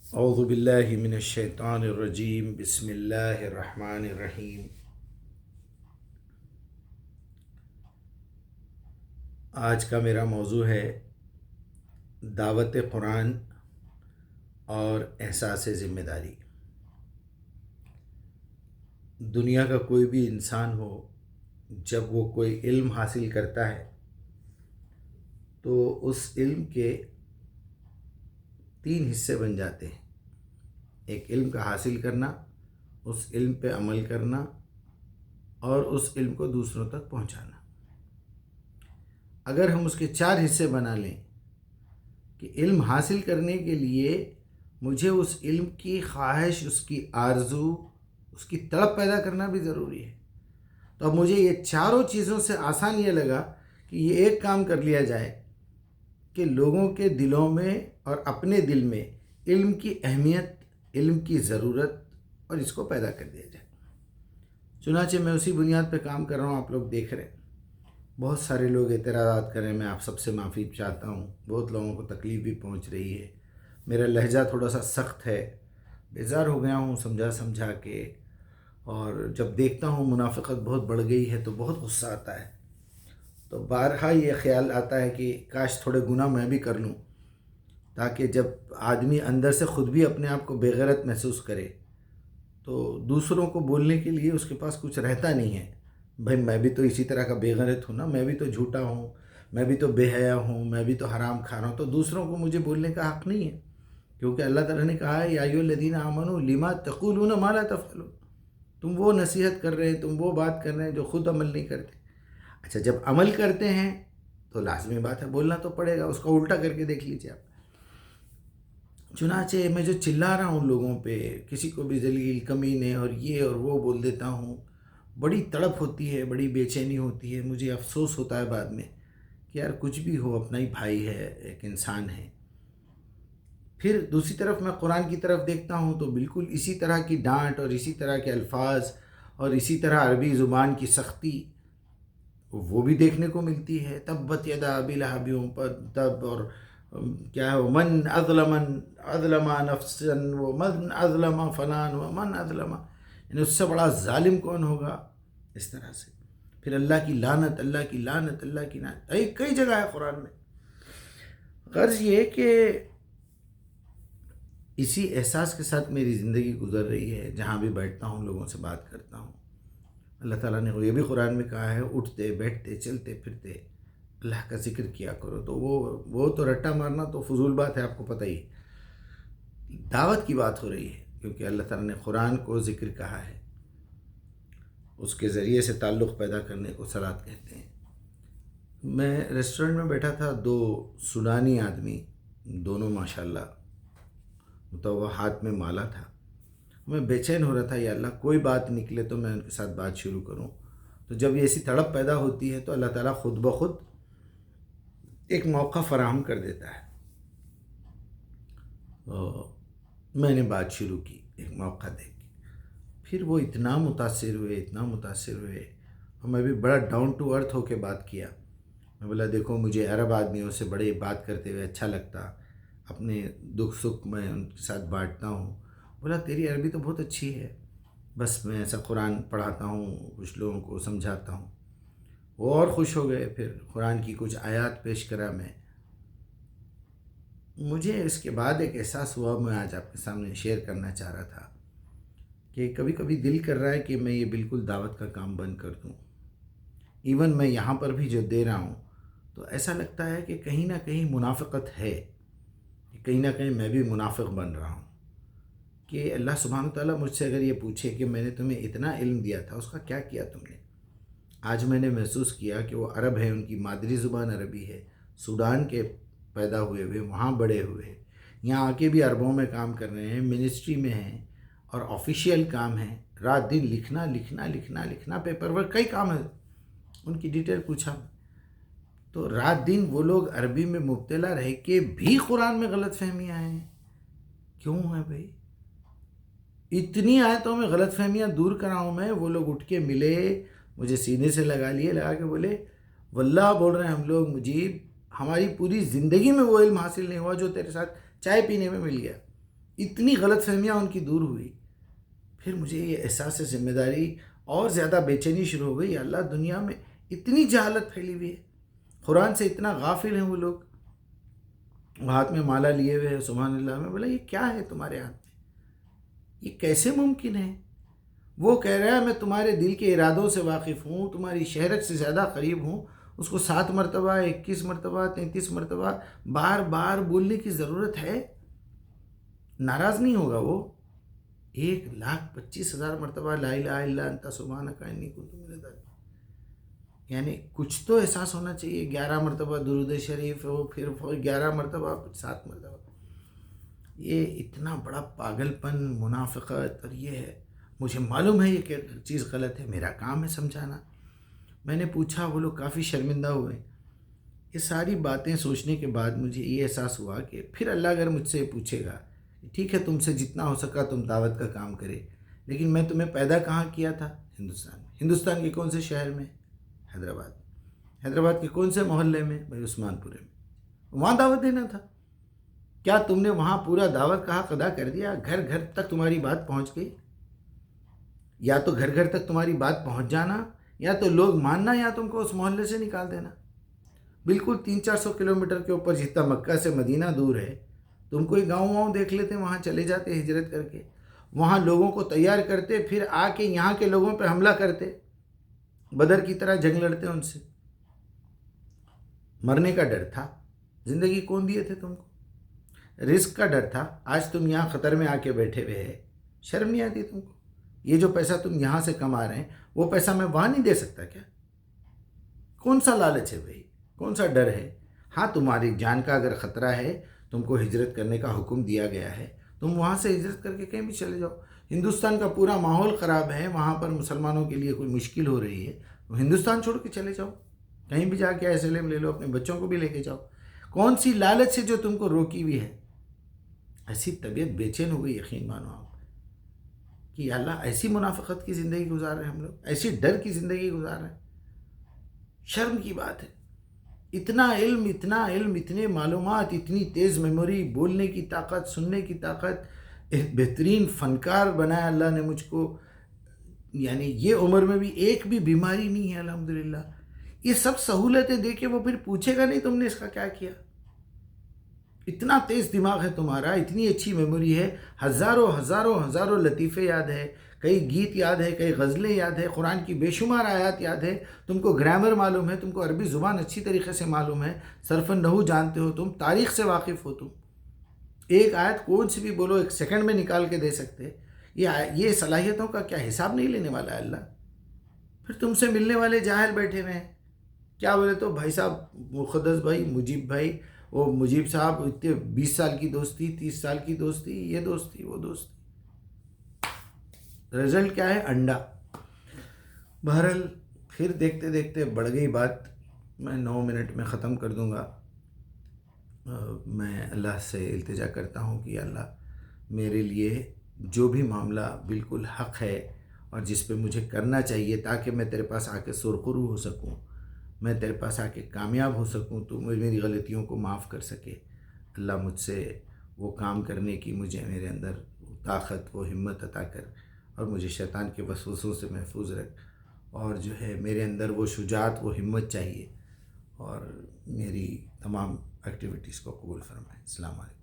اعوذ باللہ من الشیطان الرجیم، بسم اللہ الرحمن الرحیم۔ آج کا میرا موضوع ہے دعوت قرآن اور احساس ذمہ داری۔ دنیا کا کوئی بھی انسان ہو، جب وہ کوئی علم حاصل کرتا ہے تو اس علم کے 3 حصے بن جاتے ہیں۔ ایک علم کا حاصل کرنا، اس علم پہ عمل کرنا اور اس علم کو دوسروں تک پہنچانا۔ اگر ہم اس کے 4 حصے بنا لیں کہ علم حاصل کرنے کے لیے مجھے اس علم کی خواہش، اس کی آرزو، اس کی طلب پیدا کرنا بھی ضروری ہے، تو اب مجھے یہ چاروں چیزوں سے آسان یہ لگا کہ یہ ایک کام کر لیا جائے کہ لوگوں کے دلوں میں اور اپنے دل میں علم کی اہمیت، علم کی ضرورت اور اس کو پیدا کر دیا جائے۔ چنانچہ میں اسی بنیاد پہ کام کر رہا ہوں۔ آپ لوگ دیکھ رہے ہیں بہت سارے لوگ اعتراضات کر رہے ہیں، میں آپ سب سے معافی چاہتا ہوں، بہت لوگوں کو تکلیف بھی پہنچ رہی ہے، میرا لہجہ تھوڑا سا سخت ہے، بیزار ہو گیا ہوں سمجھا کے، اور جب دیکھتا ہوں منافقت بہت بڑھ گئی ہے تو بہت غصہ آتا ہے، تو بارہا یہ خیال آتا ہے کہ کاش تھوڑے گناہ میں بھی کر لوں، تاکہ جب آدمی اندر سے خود بھی اپنے آپ کو بے غیرت محسوس کرے تو دوسروں کو بولنے کے لیے اس کے پاس کچھ رہتا نہیں ہے۔ بھائی میں بھی تو اسی طرح کا بے غیرت ہوں نا، میں بھی تو جھوٹا ہوں، میں بھی تو بے حیا ہوں، میں بھی تو حرام کھا رہا ہوں، تو دوسروں کو مجھے بولنے کا حق نہیں ہے، کیونکہ اللہ تعالیٰ نے کہا ہے یا ایھا الذین آمنوا لما تقولون ما لا تفعلون، تم وہ نصیحت کر رہے ہیں، تم وہ بات کر رہے ہیں جو خود عمل نہیں کرتے۔ اچھا، جب عمل کرتے ہیں تو لازمی بات ہے بولنا تو پڑے گا، اس کو الٹا کر کے دیکھ لیجیے آپ۔ چنانچہ میں جو چلا رہا ہوں لوگوں پہ، کسی کو بھی ذلیل، کمینے اور یہ اور وہ بول دیتا ہوں، بڑی تڑپ ہوتی ہے، بڑی بے چینی ہوتی ہے، مجھے افسوس ہوتا ہے بعد میں کہ یار کچھ بھی ہو اپنا ہی بھائی ہے، ایک انسان ہے۔ پھر دوسری طرف میں قرآن کی طرف دیکھتا ہوں تو بالکل اسی طرح کی ڈانٹ اور اسی طرح کے الفاظ اور اسی طرح عربی زبان کی سختی وہ بھی دیکھنے کو ملتی ہے۔ تبت یدا ابی لہب پر تب، اور کیا ہے، من اظلم نفسا ومن اظلم فلان ومن اظلم، یعنی اس سے بڑا ظالم کون ہوگا، اس طرح سے۔ پھر اللہ کی لعنت، اللہ کی لعنت، اللہ کی لعنت، کئی جگہ ہے قرآن میں۔ غرض یہ کہ اسی احساس کے ساتھ میری زندگی گزر رہی ہے، جہاں بھی بیٹھتا ہوں لوگوں سے بات کرتا ہوں۔ اللہ تعالیٰ نے یہ بھی قرآن میں کہا ہے اٹھتے بیٹھتے چلتے پھرتے اللہ کا ذکر کیا کرو، تو وہ تو رٹا مارنا تو فضول بات ہے، آپ کو پتہ ہی ہے۔ دعوت کی بات ہو رہی ہے، کیونکہ اللہ تعالیٰ نے قرآن کو ذکر کہا ہے، اس کے ذریعے سے تعلق پیدا کرنے کو صلاۃ کہتے ہیں۔ میں ریسٹورنٹ میں بیٹھا تھا، 2 سوڈانی آدمی، دونوں ماشاءاللہ متوہ ہاتھ میں مالا تھا، میں بے چین ہو رہا تھا، یا اللہ کوئی بات نکلے تو میں ان کے ساتھ بات شروع کروں۔ تو جب یہ ایسی تڑپ پیدا ہوتی ہے تو اللہ تعالیٰ خود بخود ایک موقع فراہم کر دیتا ہے۔ میں نے بات شروع کی ایک موقع دیکھ کے، پھر وہ اتنا متاثر ہوئے، اور میں بھی بڑا ڈاؤن ٹو ارتھ ہو کے بات کیا۔ میں بولا دیکھو مجھے عرب آدمیوں سے بڑے بات کرتے ہوئے اچھا لگتا، اپنے دکھ سکھ میں ان کے ساتھ بانٹتا ہوں۔ بولا تیری عربی تو بہت اچھی ہے، بس میں ایسا قرآن پڑھاتا ہوں، کچھ لوگوں کو سمجھاتا ہوں۔ وہ اور خوش ہو گئے، پھر قرآن کی کچھ آیات پیش کرا میں۔ مجھے اس کے بعد ایک احساس ہوا، میں آج آپ کے سامنے شیئر کرنا چاہ رہا تھا کہ کبھی کبھی دل کر رہا ہے کہ میں یہ بالکل دعوت کا کام بند کر دوں۔ ایون میں یہاں پر بھی جو دے رہا ہوں تو ایسا لگتا ہے کہ کہیں نہ کہیں منافقت ہے، کہیں نہ کہیں میں بھی منافق بن رہا ہوں، کہ اللہ سبحانہ تعالیٰ مجھ سے اگر یہ پوچھے کہ میں نے تمہیں اتنا علم دیا تھا، اس کا کیا کیا تم نے؟ آج میں نے محسوس کیا کہ وہ عرب ہے، ان کی مادری زبان عربی ہے، سوڈان کے پیدا ہوئے وہاں بڑے ہوئے، یہاں آ کے بھی عربوں میں کام کر رہے ہیں، منسٹری میں ہیں اور آفیشیل کام ہے، رات دن لکھنا، پیپر ورک، کئی کام ہے، ان کی ڈیٹیل پوچھا تو رات دن وہ لوگ عربی میں مبتلا رہ کے بھی قرآن میں غلط فہمیاں ہیں۔ کیوں ہے بھائی؟ اتنی آیتوں میں غلط فہمیاں دور کراؤں میں؟ وہ لوگ اٹھ کے ملے، مجھے سینے سے لگا کے بولے واللہ بول رہے ہیں ہم لوگ مجیب، ہماری پوری زندگی میں وہ علم حاصل نہیں ہوا جو تیرے ساتھ چائے پینے میں مل گیا۔ اتنی غلط فہمیاں ان کی دور ہوئی، پھر مجھے یہ احساس ذمہ داری اور زیادہ بے چینی شروع ہو گئی. یا اللہ، دنیا میں اتنی جہالت پھیلی ہوئی ہے، قرآن سے اتنا غافل ہیں وہ لوگ. وہ ہاتھ میں مالا لیے ہوئے ہیں، سبحان اللہ. میں بولا یہ کیا ہے تمہارے ہاتھ میں؟ یہ کیسے ممکن ہے؟ وہ کہہ رہا ہے میں تمہارے دل کے ارادوں سے واقف ہوں، تمہاری شہرت سے زیادہ قریب ہوں. اس کو 7 مرتبہ، 21 مرتبہ، 33 مرتبہ بار بار بولنے کی ضرورت ہے. ناراض نہیں ہوگا وہ. 1,25,000 مرتبہ لا الہ الا انت سبحانک انی کنت من الظالمین. یعنی کچھ تو احساس ہونا چاہیے. 11 مرتبہ درود شریف ہو، پھر 11 مرتبہ، 7 مرتبہ. یہ اتنا بڑا پاگل پن، منافقت. اور یہ ہے، مجھے معلوم ہے یہ کہ چیز غلط ہے، میرا کام ہے سمجھانا. میں نے پوچھا، وہ لوگ کافی شرمندہ ہوئے. یہ ساری باتیں سوچنے کے بعد مجھے یہ احساس ہوا کہ پھر اللہ اگر مجھ سے پوچھے گا، ٹھیک ہے تم سے جتنا ہو سکا تم دعوت کا کام کرے، لیکن میں تمہیں پیدا کہاں کیا تھا؟ ہندوستان میں. ہندوستان کے کون سے شہر میں؟ حیدرآباد. حیدرآباد کے کون سے محلے میں؟ بھائی عثمان پورے میں. وہاں دعوت دینا تھا. کیا تم نے وہاں پورا دعوت کا حق ادا کر دیا؟ گھر گھر تک تمہاری بات پہنچ گئی؟ یا تو گھر گھر تک تمہاری بات پہنچ جانا، یا تو لوگ ماننا، یا تم کو اس محلے سے نکال دینا. بالکل 300-400 کلومیٹر کے اوپر جتنا مکہ سے مدینہ دور ہے، تم کوئی گاؤں دیکھ لیتے، وہاں چلے جاتے ہجرت کر کے، وہاں لوگوں کو تیار کرتے، پھر آ کے یہاں کے لوگوں پہ حملہ کرتے، بدر کی طرح جنگ لڑتے ان سے. مرنے کا ڈر تھا. زندگی کون دیے تھے تم کو؟ رزق کا ڈر تھا. آج تم یہاں خطر میں آ کے بیٹھے ہوئے ہیں، شرم نہیں آتی تم کو؟ یہ جو پیسہ تم یہاں سے کما رہے ہیں، وہ پیسہ میں وہاں نہیں دے سکتا کیا؟ کون سا لالچ ہے بھائی؟ کون سا ڈر ہے؟ ہاں، تمہاری جان کا اگر خطرہ ہے، تم کو ہجرت کرنے کا حکم دیا گیا ہے، تم وہاں سے ہجرت کر کے کہیں بھی چلے جاؤ. ہندوستان کا پورا ماحول خراب ہے، وہاں پر مسلمانوں کے لیے کوئی مشکل ہو رہی ہے، وہ ہندوستان چھوڑ کے چلے جاؤ. کہیں بھی جا کے اسلم لے لو، اپنے بچوں کو بھی لے کے جاؤ. کون سی لالچ ہے جو تم کو روکی ہوئی ہے؟ ایسی طبیعت بے چین ہو گئی، یقین مانو آپ کہ یا اللہ ایسی منافقت کی زندگی گزار رہے ہیں ہم لوگ، ایسی ڈر کی زندگی گزار رہے ہیں. شرم کی بات ہے. اتنا علم، اتنے معلومات، اتنی تیز میموری، بولنے کی طاقت، سننے کی طاقت، ایک بہترین فنکار بنایا اللہ نے مجھ کو. یعنی یہ عمر میں بھی ایک بھی بیماری نہیں ہے الحمدللہ. یہ سب سہولتیں دے کے وہ پھر پوچھے گا نہیں تم نے اس کا کیا کیا؟ اتنا تیز دماغ ہے تمہارا، اتنی اچھی میموری ہے، ہزاروں ہزاروں ہزاروں لطیفے یاد ہے، کئی گیت یاد ہے، کئی غزلیں یاد ہے، قرآن کی بے شمار آیات یاد ہے. تم کو گرامر معلوم ہے، تم کو عربی زبان اچھی طریقے سے معلوم ہے، صرف نحو جانتے ہو، تم تاریخ سے واقف ہو. تم ایک آیت کون سی بھی بولو، ایک سیکنڈ میں نکال کے دے سکتے. یہ صلاحیتوں کا کیا حساب نہیں لینے والا ہے اللہ؟ پھر تم سے ملنے والے جاہل بیٹھے ہوئے ہیں. کیا بولے تو بھائی صاحب مقدس بھائی، مجیب بھائی، وہ مجیب صاحب اتنے 20 سال کی دوستی، 30 سال کی دوستی، یہ دوستی وہ دوستی. رزلٹ کیا ہے؟ انڈا. بہرحال پھر دیکھتے دیکھتے بڑھ گئی بات. میں 9 منٹ میں ختم کر دوں گا. میں اللہ سے التجا کرتا ہوں کہ اللہ میرے لیے جو بھی معاملہ بالکل حق ہے اور جس پہ مجھے کرنا چاہیے تاکہ میں تیرے پاس آ کے سرخرو ہو سکوں، میں تیرے پاس آ کے کامیاب ہو سکوں، تو میری غلطیوں کو معاف کر سکے. اللہ مجھ سے وہ کام کرنے کی، مجھے میرے اندر طاقت، وہ ہمت عطا کر، اور مجھے شیطان کے وسوسوں سے محفوظ رکھ. اور جو ہے میرے اندر وہ شجاعت، وہ ہمت چاہیے، اور میری تمام ایکٹیویٹیز کو قبول فرمائے. السلام علیکم.